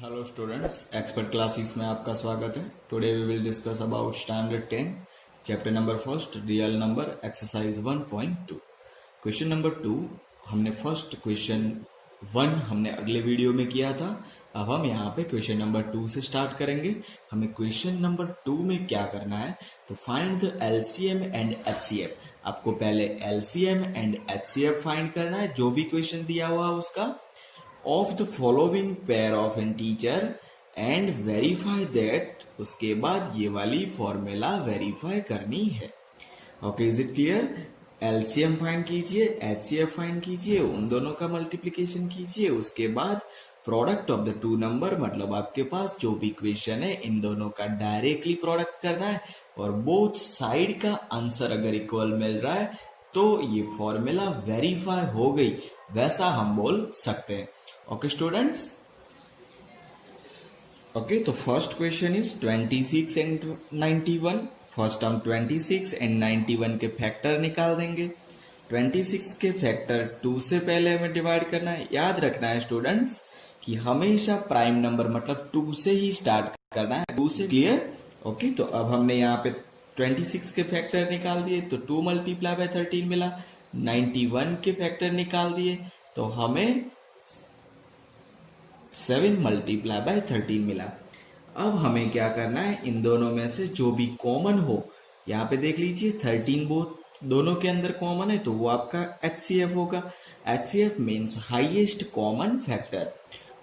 Hello students, expert classes में आपका स्वागत है। Today we will discuss about standard 10 chapter number first real number exercise 1.2 question number 2। हमने first question 1 हमने अगले वीडियो में किया था। अब हम यहाँ पे क्वेश्चन नंबर 2 से स्टार्ट करेंगे। हमें क्वेश्चन नंबर 2 में क्या करना है, तो find the LCM and HCF. आपको पहले एलसीएम एंड एचसीएफ फाइंड करना है, जो भी क्वेश्चन दिया हुआ है उसका, of the following pair of integer and verify that। उसके बाद ये वाली फॉर्मूला वेरीफाई करनी है। Okay, is it clear? LCM find कीजिए, एचसीएफ फाइंड कीजिए, उन दोनों का मल्टीप्लीकेशन कीजिए, उसके बाद product of the two number, मतलब आपके पास जो भी इक्वेशन है इन दोनों का डायरेक्टली प्रोडक्ट करना है और बोथ साइड का आंसर अगर इक्वल मिल रहा है तो ये फॉर्मूला वेरीफाई हो गई, वैसा हम बोल सकते हैं। ओके स्टूडेंट्स, ओके तो first question is 26 and 91। First हम 26 एंड 91 के फैक्टर निकाल देंगे। 26 के फैक्टर 2 से पहले हमें डिवाइड करना है। याद रखना है स्टूडेंट्स कि हमेशा प्राइम नंबर मतलब 2 से ही स्टार्ट करना है, 2 से। क्लियर? ओके, तो अब हमने यहाँ पे 26 के फैक्टर निकाल दिए तो 2 मल्टीप्लाई बाय 13 मिला। 91 के फैक्टर निकाल दिए तो हमें 7 मल्टीप्लाई बाय 13 मिला। अब हमें क्या करना है, इन दोनों में से जो भी कॉमन हो, यहाँ पे देख लीजिए 13 दोनों के अंदर कॉमन है तो वो आपका एचसीएफ होगा। HCF means highest common factor.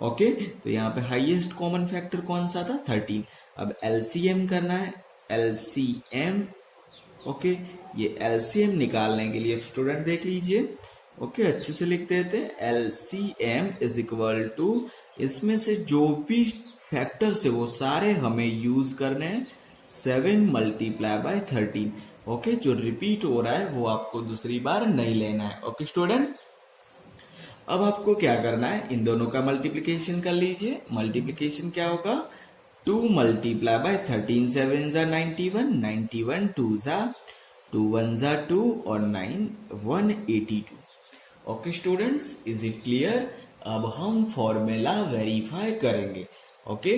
Okay, तो यहाँ पे हाईएस्ट कॉमन फैक्टर कौन सा था? 13। अब एलसीएम करना है, एलसीएम। ओके, ये एलसीएम निकालने के लिए स्टूडेंट देख लीजिए। ओके, अच्छे से लिख देते हैं। एलसीएम इज इक्वल टू, इसमें से जो भी फैक्टर्स है वो सारे हमें यूज करने हैं 7 मल्टीप्लाई बाय 13। ओके, जो रिपीट हो रहा है वो आपको दूसरी बार नहीं लेना है। ओके स्टूडेंट, अब आपको क्या करना है, इन दोनों का मल्टीप्लीकेशन कर लीजिए। मल्टीप्लीकेशन क्या होगा? 2 मल्टीप्लाई बाय 13 7 जा 91, 91 2 जा 2 1 जा 2 और 9 182। Okay students, is it clear? अब हम फॉर्मूला वेरीफाई करेंगे। ओके,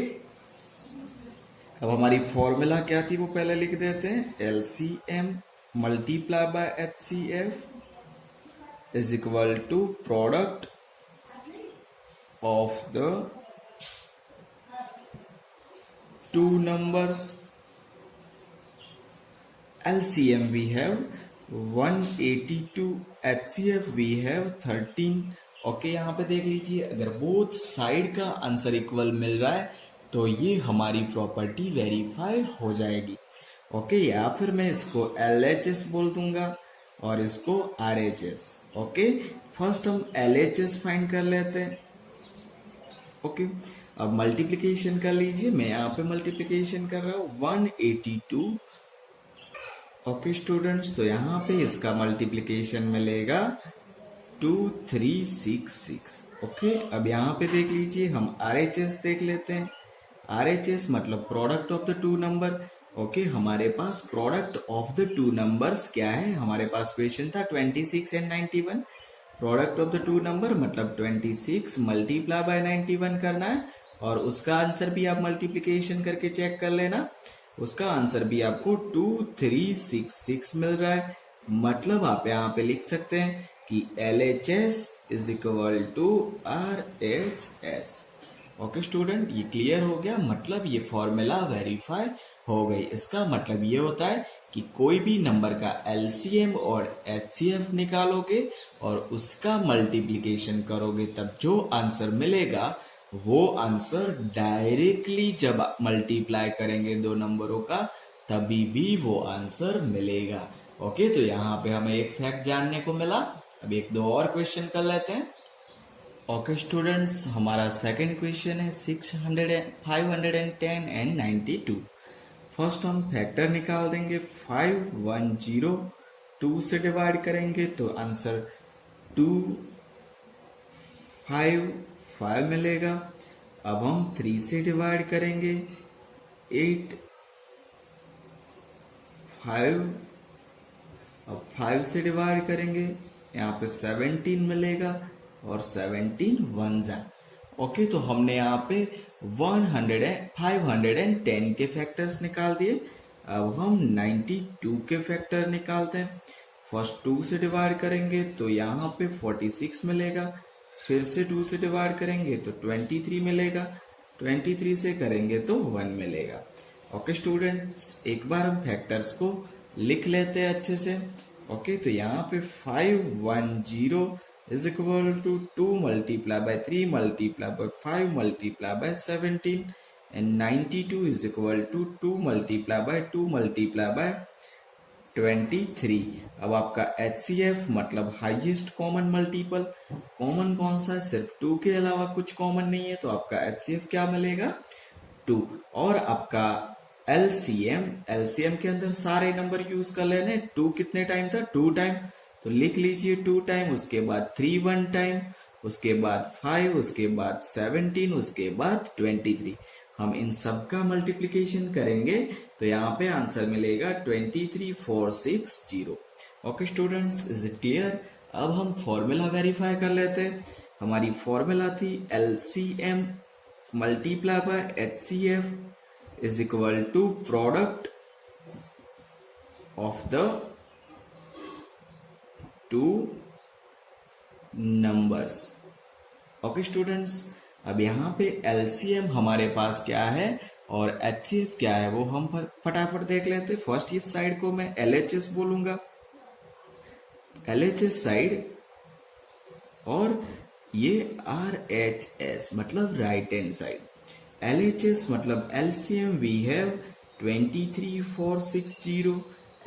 अब हमारी फॉर्मूला क्या थी वो पहले लिख देते हैं। LCM multiply by HCF is equal to product of the two numbers. LCM we have 182, HCF we have 13। Okay, यहाँ पे देख लीजिए, अगर बोथ साइड का आंसर इक्वल मिल रहा है तो ये हमारी प्रॉपर्टी वेरीफाई हो जाएगी। ओके, या फिर मैं इसको LHS बोल दूंगा और इसको RHS। ओके, फर्स्ट हम LHS फाइंड कर लेते हैं। ओके, अब मल्टीप्लीकेशन कर लीजिए। मैं यहाँ पे मल्टीप्लीकेशन कर रहा हूँ 182। ओके स्टूडेंट्स, तो यहाँ पे इसका मल्टीप्लीकेशन मिलेगा 2366। ओके, अब यहाँ पे देख लीजिए, हम RHS देख लेते हैं। RHS मतलब product of the two number. Okay, हमारे पास product of the two numbers क्या है? हमारे पास क्वेश्चन था 26 and 91। Product of the two number मतलब 26 मल्टीप्लाई बाय 91 करना है और उसका आंसर भी आप मल्टीप्लीकेशन करके चेक कर लेना। उसका आंसर भी आपको 2366 मिल रहा है। मतलब आप यहाँ पे लिख सकते हैं कि LHS is equal to RHS। Okay student, ये क्लियर हो गया। मतलब ये फॉर्मूला वेरीफाई हो गई। इसका मतलब ये होता है कि कोई भी नंबर का LCM और HCF निकालोगे और उसका मल्टीप्लीकेशन करोगे तब जो आंसर मिलेगा वो आंसर डायरेक्टली जब मल्टीप्लाई करेंगे दो नंबरों का तभी भी वो आंसर मिलेगा। ओके, तो यहाँ पे हमें एक फैक्ट जानने को मिला। अब एक दो और क्वेश्चन कर लेते हैं। ओके स्टूडेंट्स, हमारा सेकंड क्वेश्चन है 510 एंड 92। फर्स्ट हम फैक्टर निकाल देंगे। 510 2 से डिवाइड करेंगे तो आंसर 2 5 5 मिलेगा। अब हम 3 से डिवाइड करेंगे 8 5। अब 5 से डिवाइड करेंगे, यहाँ पे 17 मिलेगा और 17 1 जा। ओके, तो हमने यहाँ पे 510 के फैक्टर्स निकाल दिए। अब हम 92 के फैक्टर निकालते हैं। फर्स्ट 2 से डिवाइड करेंगे तो यहाँ पे 46 मिलेगा, फिर से 2 से डिवाइड करेंगे तो 23 मिलेगा, 23 से करेंगे तो 1 मिलेगा। ओके स्टूडेंट्स, एक बार हम फैक्टर्स को लिख लेते हैं अच्छे से। ओके, तो यहाँ पे 510 is equal to 2 multiplied by 3 multiplied by 5 multiplied by 17, and 92 is equal to 2 multiplied by 2 multiplied by 23। अब आपका HCF मतलब हाईएस्ट कॉमन मल्टीपल, कॉमन कौन सा है, सिर्फ 2 के अलावा कुछ कॉमन नहीं है, तो आपका HCF क्या मिलेगा, 2। और आपका LCM के अंदर सारे नंबर यूज कर लेने। 2 कितने टाइम था, 2 टाइम, तो लिख लीजिए 2 टाइम, उसके बाद 3 1 टाइम, उसके बाद 5, उसके बाद 17, उसके बाद 23। हम इन सब का मल्टीप्लिकेशन करेंगे तो यहाँ पे आंसर मिलेगा 23460। Okay students, is it clear? अब हम फॉर्मूला वेरीफाई कर लेते हैं। हमारी फॉर्मूला थी LCM multiply by HCF is equal to product of the two numbers। Okay students, अब यहाँ पे LCM हमारे पास क्या है और HCF क्या है वो हम फटाफट देख लेते हैं। फर्स्ट इस साइड को मैं LHS बोलूंगा, LHS साइड, और ये RHS मतलब राइट हैंड साइड। LHS मतलब LCM we have 23460,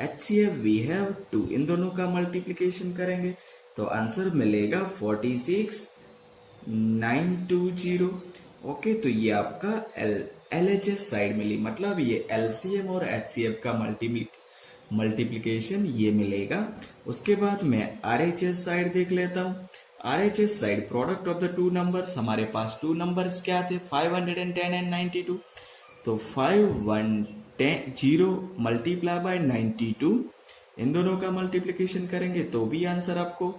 HCF we have 2। इन दोनों का मल्टीप्लिकेशन करेंगे तो आंसर मिलेगा 46920। ओके, तो ये आपका LHS साइड मिली, मतलब ये LCM और HCF का मल्टीप्लिकेशन ये मिलेगा। उसके बाद मैं RHS साइड देख लेता हूँ। RHS side product of the two numbers, हमारे पास टू नंबर्स क्या थे, 510 एंड 92। तो 510 मल्टीप्लाई बाय 92, इन दोनों का मल्टीप्लिकेशन करेंगे तो भी आंसर आपको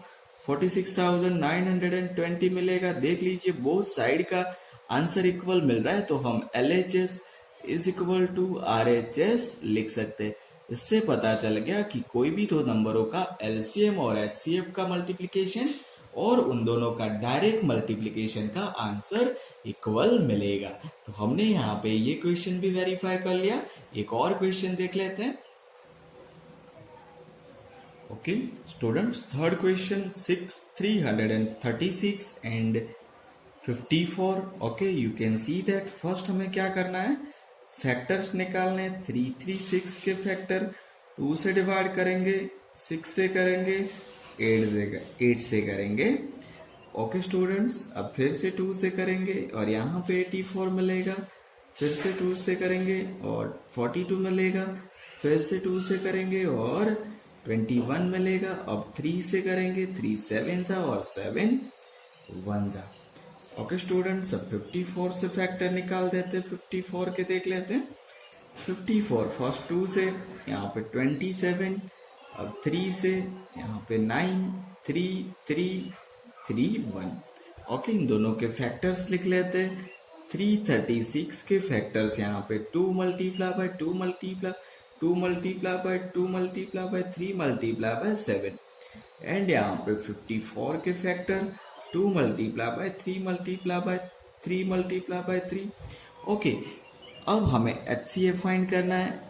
46,920 मिलेगा। देख लीजिए बोथ साइड का आंसर इक्वल मिल रहा है, तो हम LHS is equal to RHS लिख सकते हैं। इससे पता चल गया कि कोई भी दो नंबरों का LCM और HCF का मल्टीप्लिकेशन और उन दोनों का डायरेक्ट मल्टीप्लिकेशन का आंसर इक्वल मिलेगा। तो हमने यहाँ पे ये क्वेश्चन भी वेरीफाई कर लिया। एक और क्वेश्चन देख लेते हैं। Okay students, third question 336 and 54। Okay, you can see that first हमें क्या करना है, फैक्टर्स निकालने। 336 के फैक्टर 2 से डिवाइड करेंगे, 6 से करेंगे, 8 से करेंगे। ओके स्टूडेंट्स, अब फिर से 2 से करेंगे और यहाँ पे 84 मिलेगा, फिर से 2 से करेंगे और 42 मिलेगा, फिर से 2 से करेंगे और 21 मिलेगा। अब 3 से करेंगे, 3 7 था और 7 1 था। ओके स्टूडेंट्स, अब 54 से फैक्टर निकाल देते हैं। 54 के देख लेते हैं। 54 फर्स्ट 2 से, यहाँ पे 27, अब 3 से, यहाँ पे 9 3 3 3 1। ओके, इन दोनों के फैक्टर्स लिख लेते हैं। 336 के फैक्टर्स यहाँ पे 2 multiply by 2 multiply 2 multiply by 2 multiply by 3 multiply by 7, and यहाँ पे 54 के factor 2 multiply by 3 multiply by 3 multiply by 3। Okay, अब हमें HCF फाइंड करना है,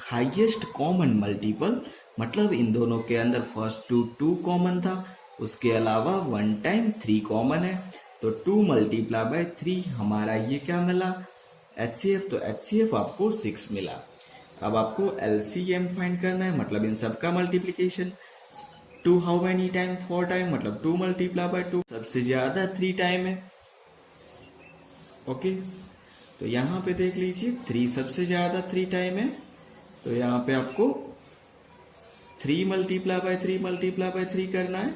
हाईएस्ट कॉमन मल्टीपल, मतलब इन दोनों के अंदर फर्स्ट 2 कॉमन था, उसके अलावा 1 टाइम 3 कॉमन है, तो 2 मल्टीप्लाई बाय 3 हमारा ये क्या मिला, HCF। तो HCF आपको 6 मिला। अब आपको LCM फाइंड करना है, मतलब इन सब का multiplication. 2 how many time, 4 time, मतलब 2 मल्टीप्लाई बाय 2 सबसे ज्यादा 3 टाइम है। ओके, तो यहाँ पे देख लीजिए 3 सबसे ज्यादा 3 टाइम है, तो यहाँ पे आपको 3 मल्टीप्लाई बाय 3 मल्टीप्लाई बाय 3 करना है,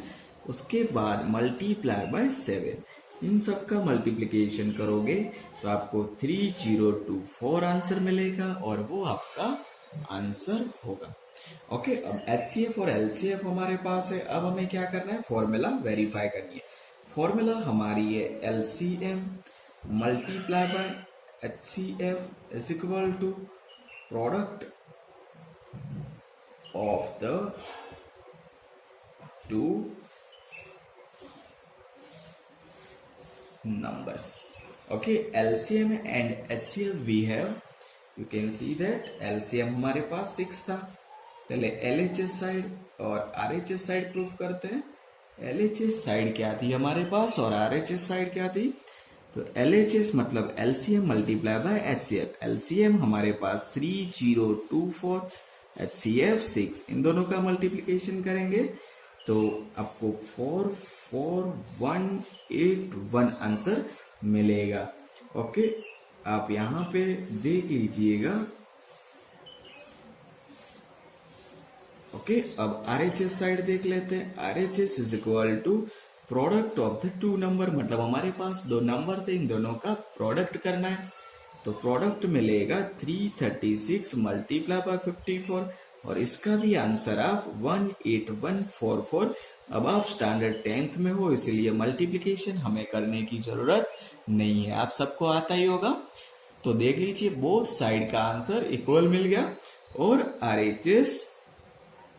उसके बाद मल्टीप्लाई बाय 7। इन सब का मल्टीप्लिकेशन करोगे तो आपको 3024 आंसर मिलेगा और वो आपका आंसर होगा। ओके, अब HCF और LCF हमारे पास है। अब हमें क्या करना है, फॉर्मूला वेरीफाई करनी है। फॉर्मूला हमारी है LCM multiply by HCF is equal to product of the two numbers. Okay, LCM and HCF we have, you can see that LCM हमारे पास 6 था. पहले LHS साइड और RHS साइड प्रूफ करते हैं. LHS साइड क्या थी हमारे पास और RHS साइड क्या थी? तो LHS मतलब LCM multiply by HCF. LCM हमारे पास 3024, HCF 6, इन दोनों का मल्टीप्लिकेशन करेंगे तो आपको 44181 आंसर मिलेगा. ओके, आप यहां पे देख लीजिएगा. ओके, अब RHS साइड देख लेते हैं. RHS is equal to product of the two number, मतलब हमारे पास दो नंबर थे, इन दोनों का प्रोडक्ट करना है. तो प्रोडक्ट मिलेगा 336 मल्टीप्लाई बाय 54 और इसका भी आंसर आप 18144. अब आप स्टैंडर्ड 10th में हो इसलिए मल्टीप्लिकेशन हमें करने की जरूरत नहीं है, आप सबको आता ही होगा. तो देख लीजिए बोथ साइड का आंसर इक्वल मिल गया और RHS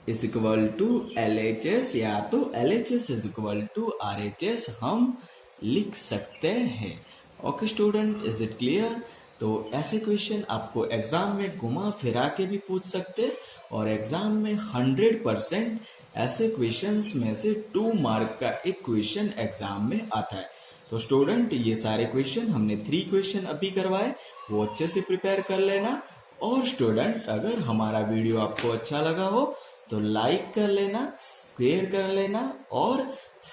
is equal to LHS या तो LHS is equal to RHS हम लिख सकते हैं. Okay student, is it clear? तो ऐसे क्वेश्चन आपको एग्जाम में घुमा फिरा के भी पूछ सकते और एग्जाम में 100% ऐसे क्वेश्चंस में से 2 मार्क का एक क्वेश्चन एग्जाम में आता है. तो स्टूडेंट ये सारे क्वेश्चन हमने 3 क्वेश्चन अभी करवाए, वो अच्छे से प्रिपेयर कर लेना. और स्टूडेंट अगर हमारा वीडियो आपको अच्छा लगा हो तो लाइक कर लेना, शेयर कर लेना और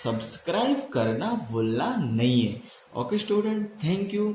सब्सक्राइब करना भूलना नहीं है. Okay student, thank you.